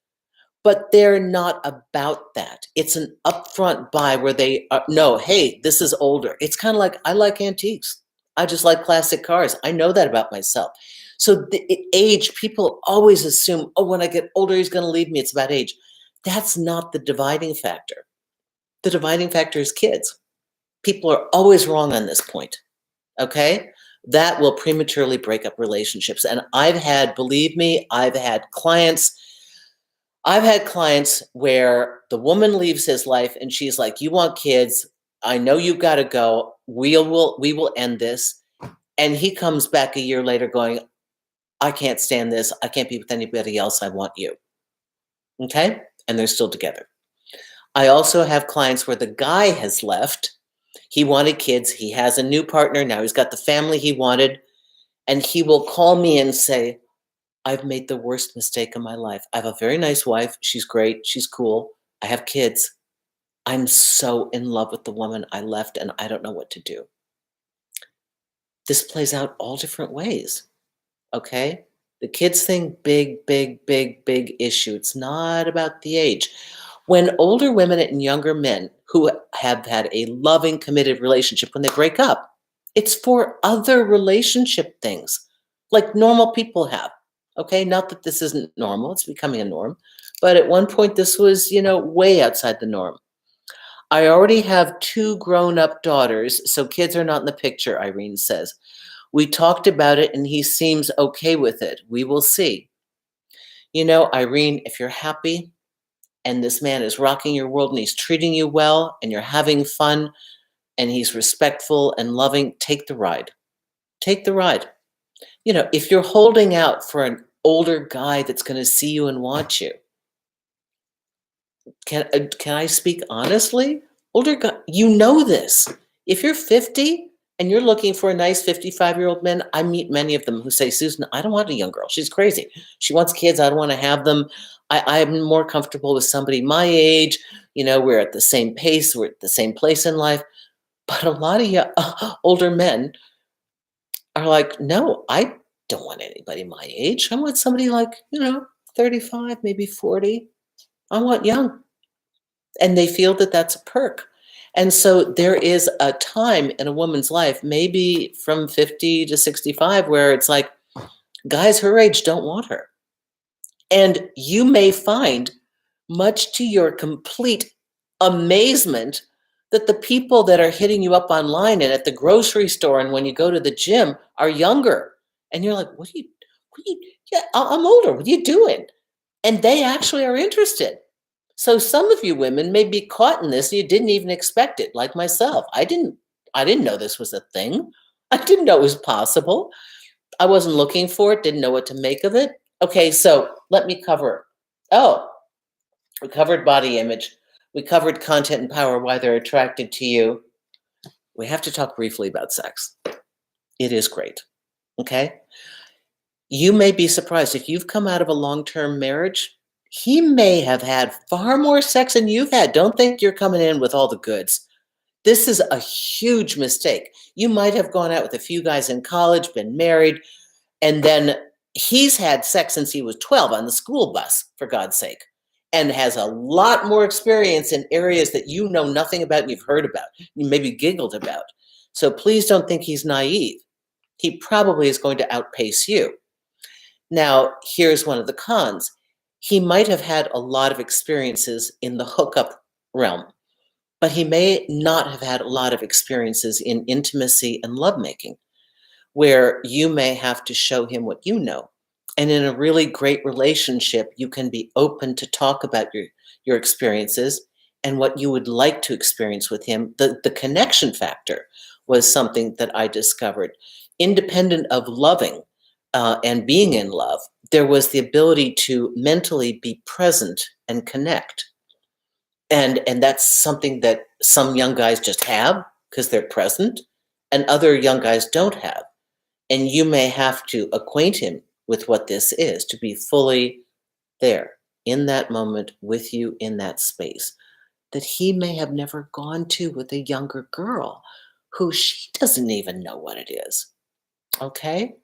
But they're not about that. It's an upfront buy where they know, hey, this is older. It's kind of like, I like antiques. I just like classic cars. I know that about myself. So age, people always assume, oh, when I get older, he's going to leave me. It's about age. That's not the dividing factor. The dividing factor is kids. People are always wrong on this point, okay? That will prematurely break up relationships. And believe me, I've had clients where the woman leaves his life and she's like, you want kids. I know you've got to go. We will end this. And he comes back a year later going, I can't stand this. I can't be with anybody else. I want you. Okay? And they're still together. I also have clients where the guy has left. He wanted kids. He has a new partner. Now he's got the family he wanted. And he will call me and say, I've made the worst mistake of my life. I have a very nice wife. She's great. She's cool. I have kids. I'm so in love with the woman I left and I don't know what to do. This plays out all different ways. Okay? The kids thing, big issue. It's not about the age. When older women and younger men who have had a loving, committed relationship, when they break up, it's for other relationship things like normal people have. Okay, not that this isn't normal, it's becoming a norm. But at one point, this was, way outside the norm. I already have 2 grown-up daughters, so kids are not in the picture, Irene says. We talked about it and he seems okay with it. We will see. Irene, if you're happy and this man is rocking your world and he's treating you well and you're having fun and he's respectful and loving, take the ride. Take the ride. If you're holding out for an older guy that's going to see you and want you, can I speak honestly? Older guy, this. If you're 50 and you're looking for a nice 55-year-old man, I meet many of them who say, Susan, I don't want a young girl. She's crazy. She wants kids. I don't want to have them. I'm more comfortable with somebody my age. We're at the same pace. We're at the same place in life. But a lot of older men are like, no, I don't want anybody my age. I want somebody like, 35, maybe 40. I want young. And they feel that that's a perk. And so there is a time in a woman's life, maybe from 50 to 65, where it's like guys her age don't want her. And you may find, much to your complete amazement, that the people that are hitting you up online and at the grocery store and when you go to the gym are younger. And you're like, yeah, I'm older. What are you doing? And they actually are interested. So some of you women may be caught in this and you didn't even expect it, like myself. I didn't know this was a thing. I didn't know it was possible. I wasn't looking for it, didn't know what to make of it. Okay, so let me cover. Oh, we covered body image. We covered content and power, why they're attracted to you. We have to talk briefly about sex. It is great, okay? You may be surprised if you've come out of a long-term marriage He may have had far more sex than you've had. Don't think you're coming in with all the goods. This is a huge mistake. You might have gone out with a few guys in college, been married, and then he's had sex since he was 12 on the school bus, for God's sake, and has a lot more experience in areas that you know nothing about and you've heard about, you maybe giggled about. So please don't think he's naive. He probably is going to outpace you. Now, here's one of the cons. He might have had a lot of experiences in the hookup realm, but he may not have had a lot of experiences in intimacy and lovemaking, where you may have to show him what you know. And in a really great relationship, you can be open to talk about your experiences and what you would like to experience with him. The connection factor was something that I discovered. Independent of loving and being in love, there was the ability to mentally be present and connect. And that's something that some young guys just have because they're present, and other young guys don't have. And you may have to acquaint him with what this is to be fully there in that moment with you in that space that he may have never gone to with a younger girl who she doesn't even know what it is. Okay?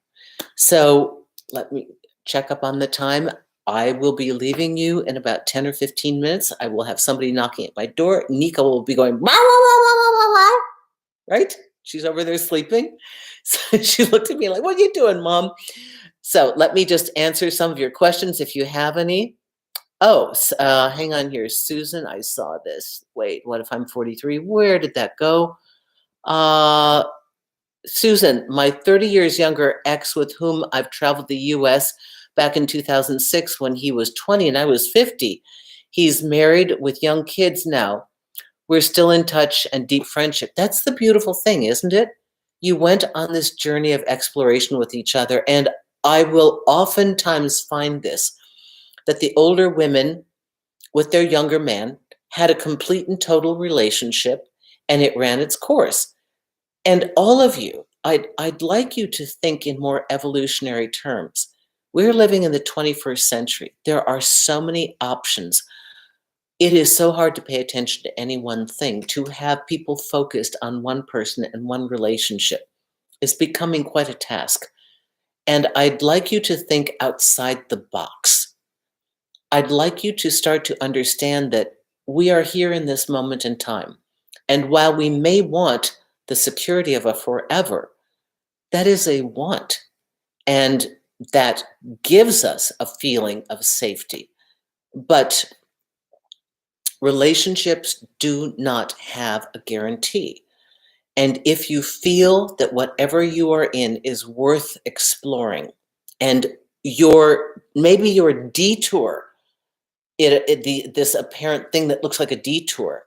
So let me check up on the time. I will be leaving you in about 10 or 15 minutes. I will have somebody knocking at my door. Nika will be going, "Wow, wow, wow, wow, wow, wow, wow," right? She's over there sleeping. So she looked at me like, "What are you doing, Mom?" So let me just answer some of your questions if you have any. Oh, hang on here. Susan, I saw this. Wait, what if I'm 43? Where did that go? Uh, Susan, my 30 years younger ex with whom I've traveled the US back in 2006 when he was 20 and I was 50. He's married with young kids now. We're still in touch and deep friendship. That's the beautiful thing, isn't it? You went on this journey of exploration with each other. And I will oftentimes find this that the older women with their younger man had a complete and total relationship and it ran its course. And all of you, I'd like you to think in more evolutionary terms. We're living in the 21st century. There are so many options. It is so hard to pay attention to any one thing. To have people focused on one person and one relationship is becoming quite a task. And I'd like you to think outside the box. I'd like you to start to understand that we are here in this moment in time. And while we may want the security of a forever, that is a want. And that gives us a feeling of safety. But relationships do not have a guarantee. And if you feel that whatever you are in is worth exploring, and maybe your detour, this apparent thing that looks like a detour,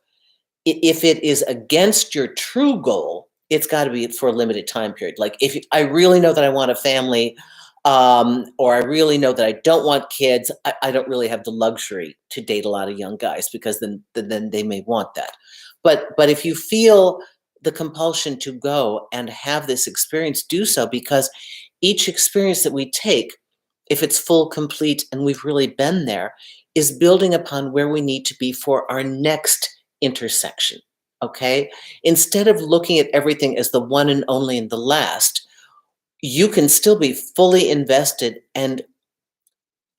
if it is against your true goal, it's got to be for a limited time period. Like if I really know that I want a family, or I really know that I don't want kids, I don't really have the luxury to date a lot of young guys because then they may want that. But if you feel the compulsion to go and have this experience, do so, because each experience that we take, if it's full, complete, and we've really been there, is building upon where we need to be for our next intersection. Okay? Instead of looking at everything as the one and only and the last, you can still be fully invested and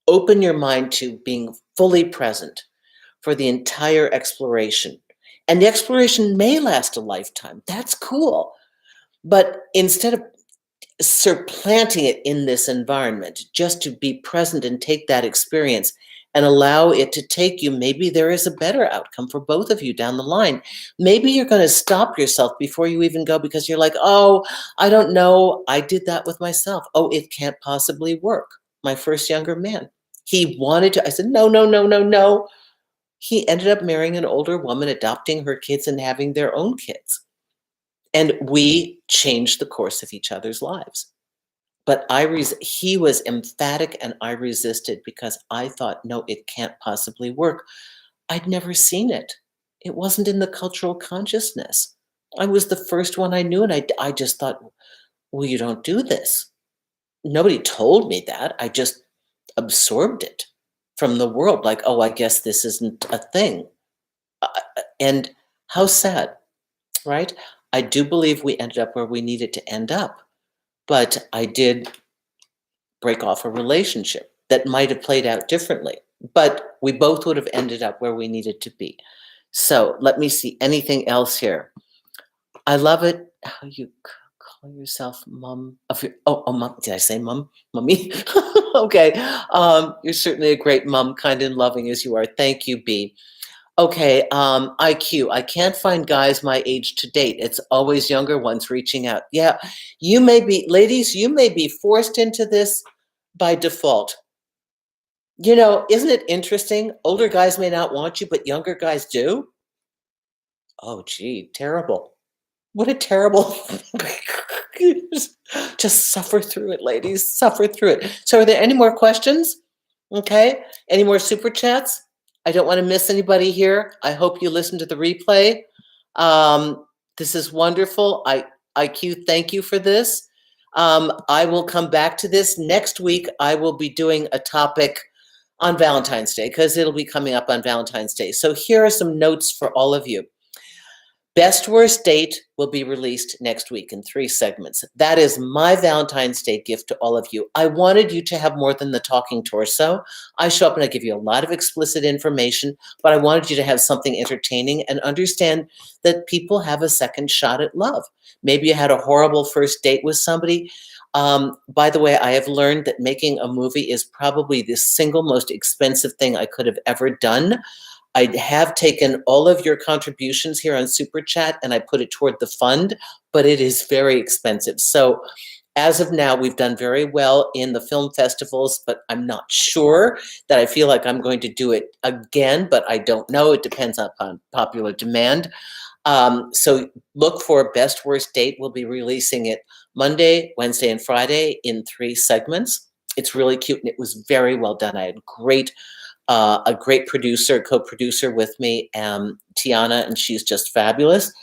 open your mind to being fully present for the entire exploration. And the exploration may last a lifetime. That's cool. But instead of supplanting it in this environment, just to be present and take that experience and allow it to take you, maybe there is a better outcome for both of you down the line. Maybe you're going to stop yourself before you even go because you're like, "Oh, I don't know. I did that with myself. Oh, it can't possibly work." My first younger man, he wanted to. I said, "No, no, no, no, no." He ended up marrying an older woman, adopting her kids and having their own kids. And we changed the course of each other's lives. But he was emphatic and I resisted because I thought, no, it can't possibly work. I'd never seen it. It wasn't in the cultural consciousness. I was the first one I knew, and I just thought, well, you don't do this. Nobody told me that. I just absorbed it. from the world, like, oh, I guess this isn't a thing. And how sad, right? I do believe we ended up where we needed to end up, but I did break off a relationship that might have played out differently, but we both would have ended up where we needed to be. So let me see anything else here. I love it how you call yourself mom of your, oh, mom. Did I say mom? Mummy? Okay. You're certainly a great mom, kind and loving as you are. Thank you, B. Okay, IQ. I can't find guys my age to date. It's always younger ones reaching out. Yeah, you may be, ladies, you may be forced into this by default. You know, isn't it interesting? Older guys may not want you, but younger guys do. Oh, gee, terrible. What a terrible. Just suffer through it, ladies. Suffer through it. So, are there any more questions? Okay. Any more super chats? I don't want to miss anybody here. I hope you listen to the replay. This is wonderful. IQ, thank you for this. I will come back to this next week. I will be doing a topic on Valentine's Day because it'll be coming up on Valentine's Day. So here are some notes for all of you. Best Worst Date will be released next week in 3 segments. That is my Valentine's Day gift to all of you. I wanted you to have more than the talking torso. I show up and I give you a lot of explicit information, but I wanted you to have something entertaining and understand that people have a second shot at love. Maybe you had a horrible first date with somebody. By the way, I have learned that making a movie is probably the single most expensive thing I could have ever done. I have taken all of your contributions here on Super Chat and I put it toward the fund, but it is very expensive. So as of now, we've done very well in the film festivals, but I'm not sure that I feel like I'm going to do it again, but I don't know. It depends upon popular demand. So look for Best Worst Date. We'll be releasing it Monday, Wednesday, and Friday in 3 segments. It's really cute and it was very well done. I had a great producer, co-producer with me, Tiana, and she's just fabulous.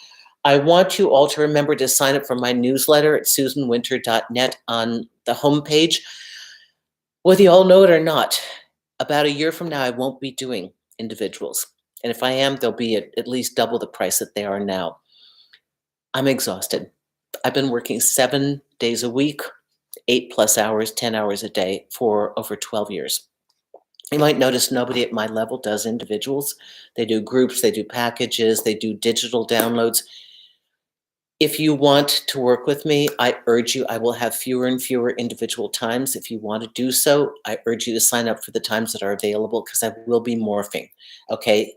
I want you all to remember to sign up for my newsletter at susanwinter.net on the homepage. Whether you all know it or not, about a year from now, I won't be doing individuals. And if I am, they'll be at least double the price that they are now. I'm exhausted. I've been working 7 days a week, 8+ hours, 10 hours a day for over 12 years. You might notice nobody at my level does individuals. They do groups, they do packages, they do digital downloads. If you want to work with me, I urge you, I will have fewer and fewer individual times. If you want to do so, I urge you to sign up for the times that are available because I will be morphing, okay?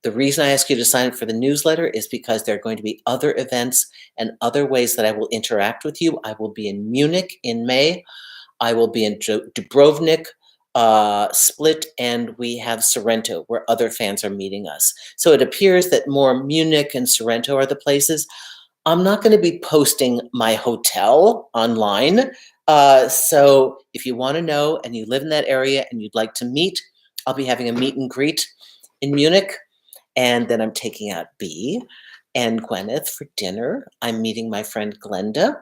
The reason I ask you to sign up for the newsletter is because there are going to be other events and other ways that I will interact with you. I will be in Munich in May. I will be in Dubrovnik, Split, and we have Sorrento where other fans are meeting us. So it appears that more Munich and Sorrento are the places. I'm not going to be posting my hotel online. So if you want to know and you live in that area and you'd like to meet, I'll be having a meet and greet in Munich. And then I'm taking out B and Gwyneth for dinner. I'm meeting my friend Glenda.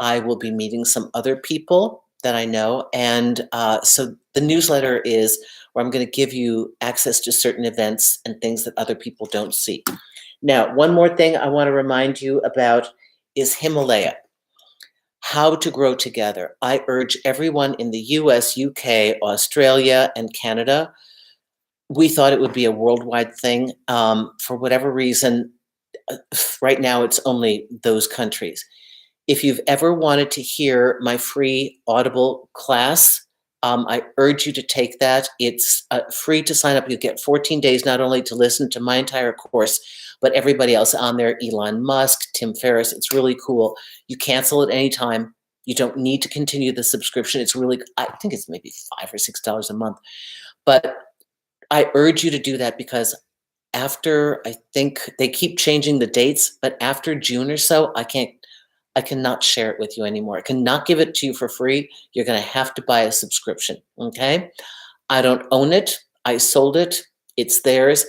I will be meeting some other people that I know. And so the newsletter is where I'm going to give you access to certain events and things that other people don't see. Now, one more thing I want to remind you about is Himalaya. How to grow together. I urge everyone in the US, UK, Australia, and Canada. We thought it would be a worldwide thing. For whatever reason, right now it's only those countries. If you've ever wanted to hear my free Audible class, I urge you to take that. It's free to sign up. You get 14 days not only to listen to my entire course, but everybody else on there, Elon Musk, Tim Ferriss. It's really cool. You cancel at any time. You don't need to continue the subscription. It's really, I think it's maybe $5 or $6 a month. But I urge you to do that because after, I think they keep changing the dates, but after June or so, I cannot share it with you anymore. I cannot give it to you for free. You're going to have to buy a subscription, okay? I don't own it. I sold it. It's theirs.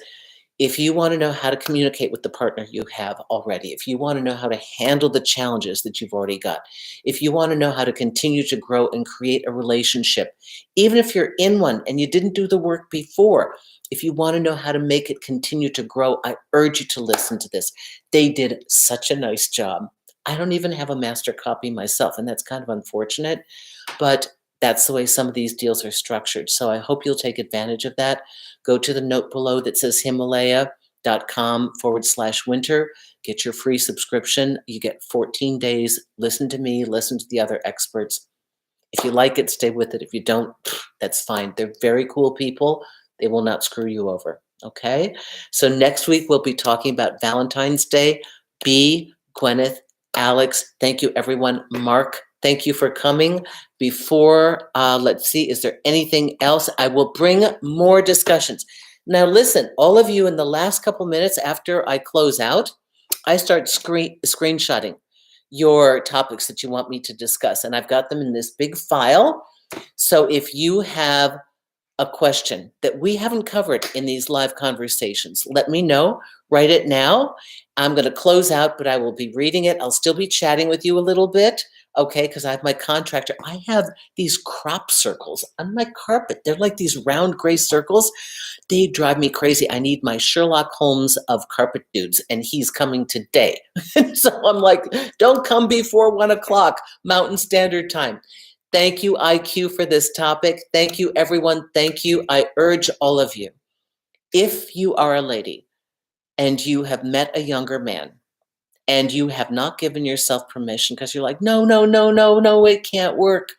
If you want to know how to communicate with the partner you have already, if you want to know how to handle the challenges that you've already got, if you want to know how to continue to grow and create a relationship, even if you're in one and you didn't do the work before, if you want to know how to make it continue to grow, I urge you to listen to this. They did such a nice job. I don't even have a master copy myself, and that's kind of unfortunate, but that's the way some of these deals are structured. So I hope you'll take advantage of that. Go to the note below that says Himalaya.com/winter. Get your free subscription. You get 14 days. Listen to me, listen to the other experts. If you like it, stay with it. If you don't, that's fine. They're very cool people. They will not screw you over. Okay? So next week, we'll be talking about Valentine's Day. B, Gwyneth, Alex, thank you, everyone. Mark, thank you for coming. Before, let's see, is there anything else? I will bring more discussions. Now, listen, all of you, in the last couple minutes after I close out, I start screenshotting your topics that you want me to discuss, and I've got them in this big file. So if you have a question that we haven't covered in these live conversations, let me know. Write it now. I'm going to close out, but I will be reading it. I'll still be chatting with you a little bit, okay, because I have my contractor. I have these crop circles on my carpet. They're like these round gray circles. They drive me crazy. I need my Sherlock Holmes of carpet dudes, and he's coming today. So I'm like, don't come before 1 o'clock Mountain Standard Time. Thank you, IQ, for this topic. Thank you, everyone. Thank you. I urge all of you, if you are a lady and you have met a younger man and you have not given yourself permission because you're like, no, no, no, no, no, it can't work.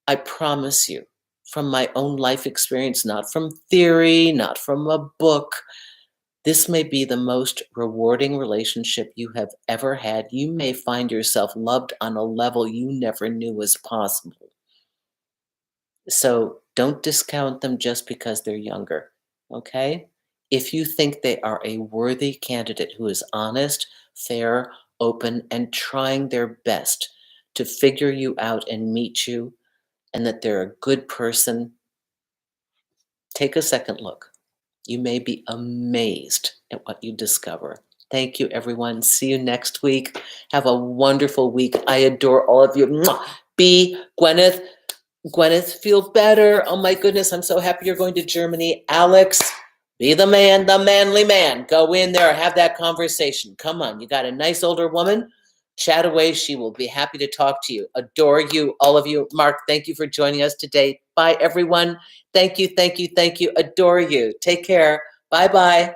I promise you, from my own life experience, not from theory, not from a book, this may be the most rewarding relationship you have ever had. You may find yourself loved on a level you never knew was possible. So don't discount them just because they're younger, okay? If you think they are a worthy candidate who is honest, fair, open, and trying their best to figure you out and meet you, and that they're a good person, take a second look. You may be amazed at what you discover. Thank you, everyone. See you next week. Have a wonderful week. I adore all of you. Mwah. B, Gwyneth. Gwyneth, feel better. Oh my goodness, I'm so happy you're going to Germany. Alex, be the man, the manly man. Go in there, have that conversation. Come on, you got a nice older woman. Chat away. She will be happy to talk to you. Adore you, all of you. Mark, thank you for joining us today. Bye, everyone. Thank you, thank you, thank you. Adore you. Take care. Bye-bye.